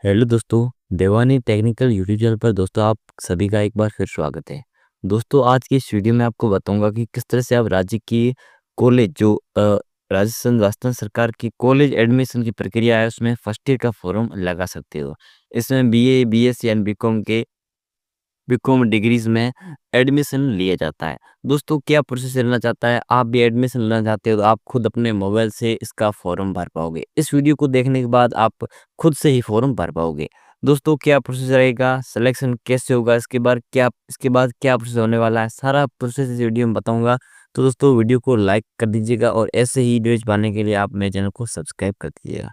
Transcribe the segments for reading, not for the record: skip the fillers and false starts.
Hello दोस्तों, देवानी technical YouTube channel पर दोस्तों आप सभी का एक बार फिर स्वागत है। दोस्तों आज की इस वीडियो में आपको बताऊंगा कि किस तरह से आप राज्य की कॉलेज राजस्थान राजस्थान सरकार की कॉलेज एडमिशन की प्रक्रिया है उसमें फर्स्ट ईयर का फॉर्म लगा सकते हो। इसमें BA, BSc and BCom degrees में एडमिशन लिया जाता है। दोस्तों क्या प्रोसेस लेना चाहता है, आप भी एडमिशन लेना चाहते हो तो आप खुद अपने मोबाइल से इसका फॉर्म भर पाओगे। इस वीडियो को देखने के बाद आप खुद से ही फॉर्म भर पाओगे। दोस्तों क्या प्रोसेस रहेगा, सिलेक्शन कैसे होगा, इसके बाद क्या प्रोसेस होने वाला है, सारा प्रोसेस इस वीडियो में बताऊंगा। तो दोस्तों वीडियो को लाइक कर दीजिएगा और ऐसे ही वीडियोज पाने के लिए आप मेरे चैनल को सब्सक्राइब कर दीजिएगा।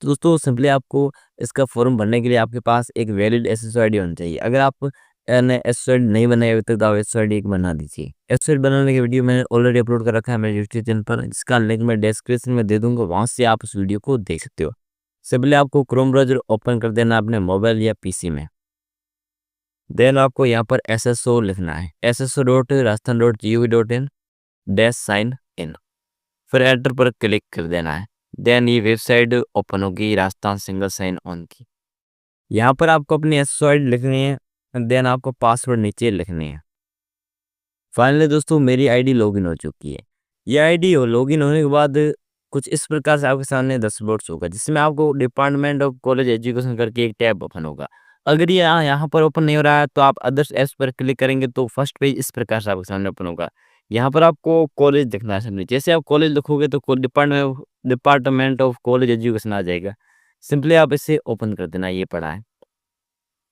तो दोस्तों सिंपली आपको इसका फॉर्म भरने के लिए आपके पास एक वैलिड एसएसओ आईडी होनी चाहिए। अगर आप ने एसएसओ आईडी नहीं बनाई अभी तक तो आप एसएसओ आईडी एक बना दीजिए। एसएसओ आईडी बनाने की वीडियो मैंने ऑलरेडी अपलोड कर रखा है मेरे यूट्यूब चैनल पर, जिसका लिंक मैं डिस्क्रिप्शन में दे दूंगा, वहां से आप उस वीडियो को देख सकते हो। सिंपली आपको क्रोम ब्राउजर ओपन कर देना अपने मोबाइल या पीसी में। देन आपको यहाँ पर एसएसओ लिखना है, sso.rajasthan.gov.in -sign in। फिर एंटर पर क्लिक कर देना है। देन ये वेबसाइट ओपन होगी राजस्थान सिंगल साइन ऑन की। यहाँ पर आपको अपनी एसएसओ आईडी लिखनी है। देन आपको पासवर्ड नीचे लिखनी है। फाइनली दोस्तों मेरी आईडी लॉगिन हो चुकी है। ये आईडी लॉगिन होने के बाद कुछ इस प्रकार से आपके सामने डैशबोर्ड होगा, जिसमें आपको डिपार्टमेंट ऑफ कॉलेज एजुकेशन करके एक टैब ओपन होगा। अगर ये यहाँ पर ओपन नहीं हो रहा है तो आप अदर्स एप्स पर क्लिक करेंगे तो फर्स्ट पेज इस प्रकार से आपके सामने ओपन होगा। यहाँ पर आपको कॉलेज दिखना है सामने। जैसे आप कॉलेज लिखोगे तो डिपार्टमेंट ऑफ कॉलेज एजुकेशन आ जाएगा। सिंपली आप इसे ओपन कर देना, ये पड़ा है,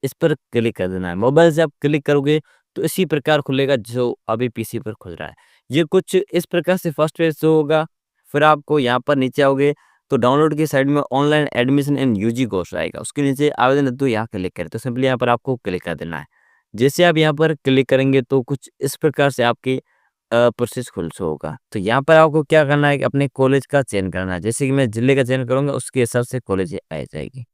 इस पर क्लिक कर देना है। मोबाइल से आप क्लिक करोगे तो इसी प्रकार खुलेगा जो अभी पीसी पर खुल रहा है। ये कुछ इस प्रकार से फर्स्ट पेज शो होगा। फिर आपको यहाँ पर नीचे आओगे तो डाउनलोड की साइड में online admission in UG course आएगा, उसके नीचे आवेदन हेतु यहाँ क्लिक करें तो सिंपली यहाँ पर आपको क्लिक कर देना है। जैसे आप यहाँ पर क्लिक करेंगे तो कुछ इस प्रकार से आपकी प्रोसेस खुल शो होगा। तो यहाँ पर आपको क्या करना है कि अपने कॉलेज का चयन करना है। जैसे कि मैं जिले का चयन करूँगा उसके हिसाब से कॉलेज आ जाएगी।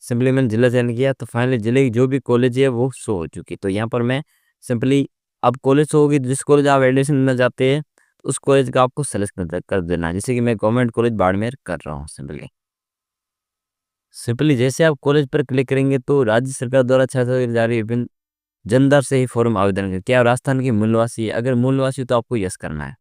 सिंपली मैंने जिला चयन किया तो फाइनली जिले की जो भी कॉलेज है वो शो हो चुकी। तो यहाँ पर मैं सिंपली अब कॉलेज शो होगी, जिस कॉलेज आप एडमिशन लेना चाहते हैं तो उस कॉलेज का आपको सेलेक्ट कर देना है। जैसे कि मैं गवर्नमेंट कॉलेज बाड़मेर कर रहा हूँ। सिंपली सिंपली जैसे आप कॉलेज पर क्लिक करेंगे तो राज्य सरकार द्वारा छात्रों को जारी विभिन्न जनदर से ही फॉर्म आवेदन करें। क्या आप राजस्थान के मूल निवासी है? अगर मूल निवासी हो तो आपको यस करना है।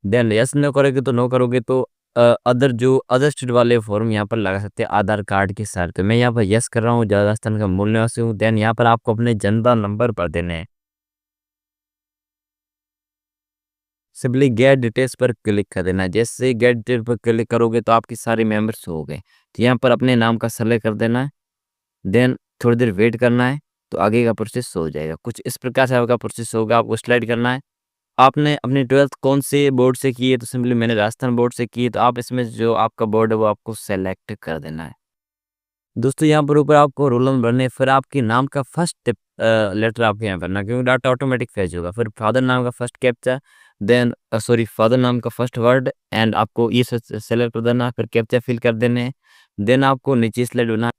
देन यस नो करोगे तो नो करोगे तो अदर स्टेट वाले फॉर्म यहाँ पर लगा सकते हैं आधार कार्ड के साथ। तो मैं यहाँ पर यस कर रहा हूँ, राजस्थान का मूल निवासी हूँ। देन यहाँ पर आपको अपने जनता नंबर भर देने हैं। सिंपली गेट डिटेल्स पर क्लिक कर देना है। जैसे गेट डिटेल पर क्लिक करोगे तो आपकी सारी मेंबर्स हो गए। तो यहाँ पर अपने नाम का सेलेक्ट कर देना है। देन थोड़ी देर वेट करना है तो आगे का प्रोसेस हो जाएगा। कुछ इस प्रकार से आपका प्रोसेस होगा, आपको स्लाइड करना है। आपने अपनी 12th कौन से बोर्ड से की है? तो सिंपली मैंने राजस्थान बोर्ड से की है, तो आप इसमें जो आपका बोर्ड है वो आपको सेलेक्ट कर देना है। दोस्तों यहाँ पर ऊपर आपको रोल नंबर भरने, फिर आपके नाम का फर्स्ट लेटर आपके यहाँ भरना, क्योंकि डाटा ऑटोमेटिक फैच होगा। फिर फादर नाम का फर्स्ट कैप्चा, देन फादर नाम का फर्स्ट वर्ड एंड आपको ये सेलेक्ट कर देना। फिर कैप्चा फिल कर देने। देन आपको नीचे स्लाइड होना।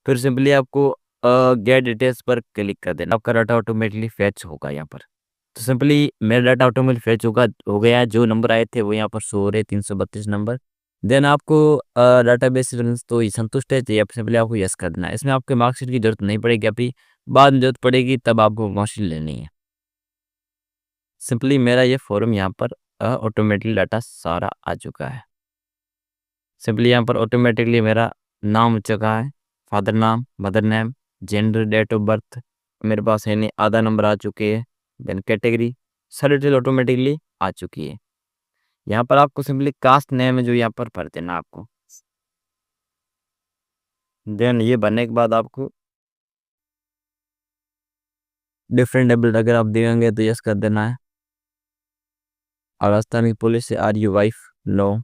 फिर सिंपली आपको गेट डिटेल्स पर क्लिक कर देना। आपका डाटा ऑटोमेटिकली फैच होगा यहाँ पर। तो सिंपली मेरा डाटा ऑटोमेटिक फैच हो गया है। जो नंबर आए थे वो यहाँ पर शो हो रहे 332 नंबर। देन आपको डाटाबेस तो ये संतुष्ट है, तो ये सिंपली आपको यस कर देना है। इसमें आपके मार्कशीट की जरूरत नहीं पड़ेगी, अभी बाद में जरूरत पड़ेगी तब आपको मार्कशीट लेनी है। सिंपली मेरा ये फॉर्म यहाँ पर ऑटोमेटिकली डाटा सारा आ चुका है। सिंपली यहाँ पर ऑटोमेटिकली मेरा नाम हो चुका है, फादर नाम, mother name, gender, date of birth मेरे पास है नहीं, आधा नंबर आ चुके हैं। देन कैटेगरी सारी डिटेल ऑटोमेटिकली आ चुकी है। यहाँ पर आपको सिंपली कास्ट नेम है जो यहाँ पर भर देना आपको। देन ये भरने के बाद आपको डिफरेंट एबल्ड अगर आप देंगे तो यस कर देना है। और राजस्थान की पुलिस से are you wife? No.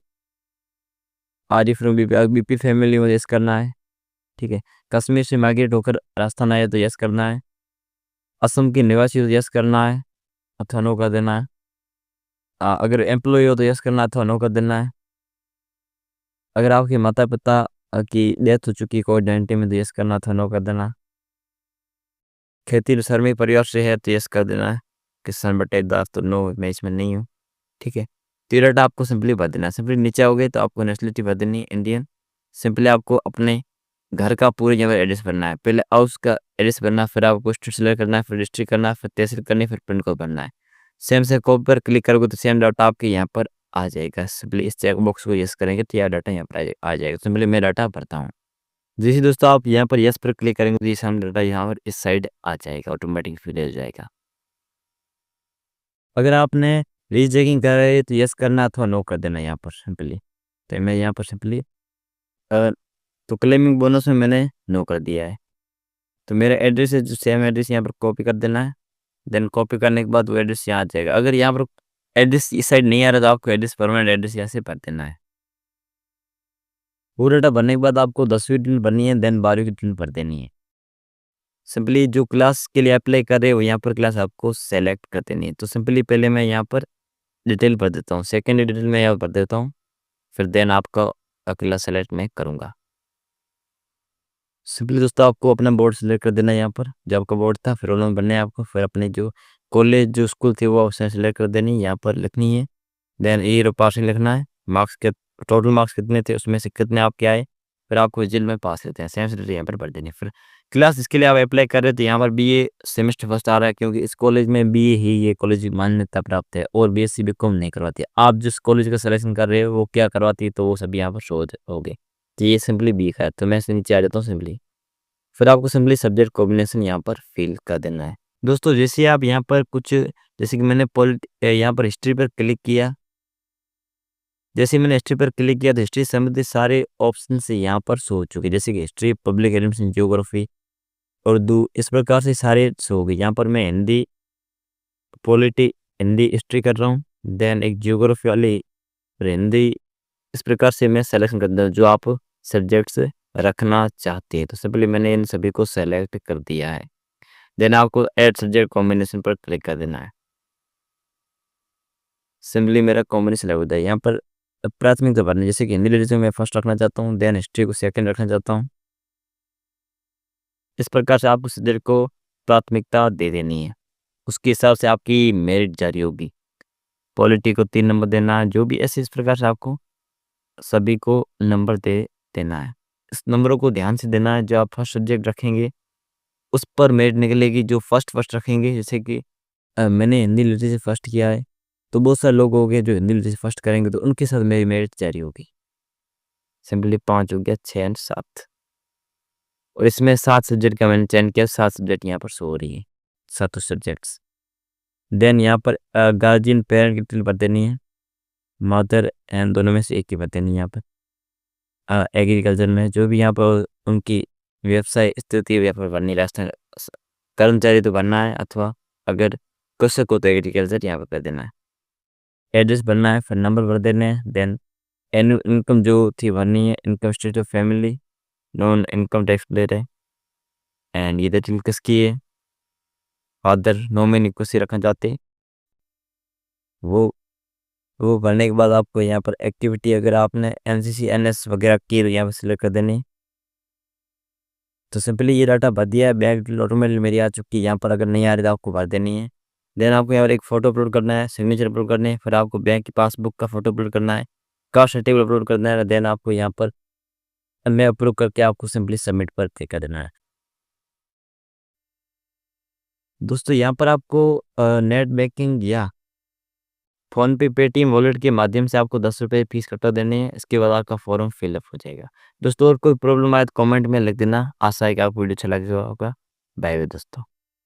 Are you from BP family में यस करना है। ठीक है। कश्मीर से माइग्रेट होकर राजस्थान आए तो यस करना है। असम की निवासी हो तो यस करना है अथवा नो कर देना है। अगर एम्प्लॉय हो तो यस करना है अथवा नो कर देना है। अगर आपके माता पिता की डेथ हो चुकी कोविड-19 में तो यस करना अथवा नो कर देना। खेती श्रमिक परिवार से है तो यस कर देना है। किसान बटेदार तो नो, मैं इसमें नहीं हूँ। ठीक है। तो ये डाटा आपको सिंपली भर देना है। सिंपली नीचे आओगे तो आपको नेशनलिटी भर देनी है इंडियन। सिंपली आपको अपने घर का पूरे यहाँ पर एड्रेस भरना है। पहले हाउस का एड्रेस भरना है, फिर आपको स्टेट सेलेक्ट करना है, फिर डिस्ट्रिक्ट करना है, फिर तहसील करनी है, फिर पिन कोड भरना है। सेम से कॉपी पर क्लिक करोगे तो सेम डाटा आपके यहाँ पर आ जाएगा। सिंपली इस चेक बॉक्स को यस करेंगे तो यह डाटा यहाँ पर आ जाएगा। सिंपली मैं डाटा भरता हूँ। जैसे दोस्तों आप यहाँ पर यस पर क्लिक करेंगे तो ये सामने डाटा यहाँ पर इस साइड आ जाएगा, ऑटोमेटिक फिल हो जाएगा। अगर आपने रीचेकिंग कर रहे हैं तो यस करना अथवा नो कर देना यहाँ पर सिंपली। तो मैं यहाँ पर सिंपली तो क्लेमिंग बोनस में मैंने नो कर दिया है। तो मेरा एड्रेस है जो सेम एड्रेस यहाँ पर कॉपी कर देना है। देन कॉपी करने के बाद वो एड्रेस यहाँ आ जाएगा। अगर यहाँ पर एड्रेस इस साइड नहीं आ रहा तो आपको एड्रेस परमानेंट एड्रेस यहाँ से भर देना है। वो डाटा भरने के बाद आपको 10वीं डिटेल भरनी है, देन 12वीं की डिटेल भर देनी है। सिंपली जो क्लास के लिए अप्लाई कर रहे हो यहाँ पर क्लास आपको सेलेक्ट कर देनी है। तो सिंपली पहले मैं यहाँ पर डिटेल भर देता हूँ, सेकेंड डिटेल मैं यहाँ भर देता हूँ, फिर देन आपका अगला सेलेक्ट मैं करूँगा। सिंपली दोस्तों आपको अपना बोर्ड सेलेक्ट कर देना है। यहाँ पर जो आपका बोर्ड था फिर रोल नंबर भरना है आपको, फिर अपने जो कॉलेज जो स्कूल थी वो ऑप्शन सेलेक्ट कर देनी है, यहाँ पर लिखनी है। देन ईयर ऑफ पासिंग लिखना है, मार्क्स के टोटल मार्क्स कितने थे उसमें से कितने आपके आए, फिर आपको जिल में पास रहते हैं सेम से यहाँ पर भर देनी है। फिर क्लास इसके लिए आप अप्लाई कर रहे थे यहाँ पर बीए सेमेस्टर फर्स्ट आ रहा है, क्योंकि इस कॉलेज में बीए ही ये कॉलेज मान्यता प्राप्त है और बीएससी बीकॉम नहीं करवाती। आप जिस कॉलेज का सिलेक्शन कर रहे हो वो क्या करवाती है तो वो सभी यहाँ पर शो हो गए। तो ये सिंपली बी का है, तो मैं इससे नीचे आ जाता हूँ सिंपली। फिर आपको सिंपली सब्जेक्ट कॉम्बिनेशन यहाँ पर फिल कर देना है। दोस्तों जैसे आप यहाँ पर कुछ जैसे कि मैंने यहाँ पर हिस्ट्री पर क्लिक किया, जैसे मैंने हिस्ट्री पर क्लिक किया तो हिस्ट्री संबंधित सारे ऑप्शन से यहाँ पर शो हो चुके, जैसे कि history, public administration, geography, Urdu, इस प्रकार से सारे शो हो गए। यहाँ पर मैं हिंदी हिंदी हिस्ट्री कर रहा हूँ, देन एक ज्योग्राफी वाली फिर हिंदी, इस प्रकार से मैं सेलेक्शन कर दूँ जो आप सब्जेक्ट्स रखना चाहते हैं। तो सिंपली मैंने इन सभी को सेलेक्ट कर दिया है। देन आपको ऐड सब्जेक्ट कॉम्बिनेशन पर क्लिक कर देना है। सिंपली मेरा कॉम्बिनेशन लग है। यहाँ पर प्राथमिकता भरनी, जैसे कि हिंदी लिटरेचर में फर्स्ट रखना चाहता हूँ, देन हिस्ट्री को सेकंड रखना चाहता हूँ। इस प्रकार से आपको सब्जेक्ट को प्राथमिकता दे देनी है, उसके हिसाब से आपकी मेरिट जारी होगी। पॉलिटी को 3 नंबर देना है, जो भी ऐसे इस प्रकार से आपको सभी को नंबर दे देना है। इस नंबरों को ध्यान से देना है, जो आप फर्स्ट सब्जेक्ट रखेंगे उस पर मेरिट निकलेगी। जो फर्स्ट रखेंगे, जैसे कि मैंने हिंदी लिटरेचर फर्स्ट किया है तो बहुत सारे लोग हो गए जो हिंदी लिटरेचर फर्स्ट करेंगे तो उनके साथ मेरी मेरिट जारी होगी। सिंपली 5 हो गया, 6 एंड 7, और इसमें 7 सब्जेक्ट का मैंने चयन किया, 7 सब्जेक्ट यहाँ पर शो हो रही है, 7 सब्जेक्ट्स। देन यहाँ पर गार्जियन पेरेंट की डिटेल भर देनी है, मदर एंड दोनों में से एक की भर देनी है। यहाँ पर एग्रीकल्चर में जो भी यहाँ पर उनकी व्यवसाय स्थिति यहाँ पर भरनी, राजस्थान कर्मचारी तो भरना है, अथवा अगर कृषक हो तो एग्रीकल्चर यहाँ पर कर देना है। एड्रेस भरना है, फिर नंबर भर देने हैं। देन एनुअल इनकम जो थी भरनी है, income state of family, non income tax ले रहे, एंड ये डिटेल किसकी है, फादर नॉमिनी को से रखना चाहते हैं वो भरने के बाद आपको यहाँ पर एक्टिविटी अगर आपने एनसीसी एनएस वगैरह की तो यहाँ पर सिलेक्ट कर देनी। तो सिंपली ये डाटा भर दिया है, बैंक डिटेल ऑटोमेटिक मेरी आ चुकी है। यहाँ पर अगर नहीं आ रही तो आपको भर देनी है। देन आपको यहाँ पर एक फ़ोटो अपलोड करना है, सिग्नेचर अपलोड करने है, फिर आपको बैंक की पासबुक का फ़ोटो अपलोड करना है, कास्ट सर्टिफिकेट अपलोड करना है। देन आपको यहाँ पर मैं अप्रूव करके आपको सिंपली सबमिट पर क्लिक कर देना है। दोस्तों यहाँ पर आपको नेट बैंकिंग या फ़ोनपे, पेटीएम वॉलेट के माध्यम से आपको 10 रुपये फीस कटा देने हैं। इसके बाद आपका फॉर्म फिलअप हो जाएगा। दोस्तों और कोई प्रॉब्लम आए तो कमेंट में लिख देना। आशा है कि आपको वीडियो अच्छा लगा होगा। बाय बाय दोस्तों।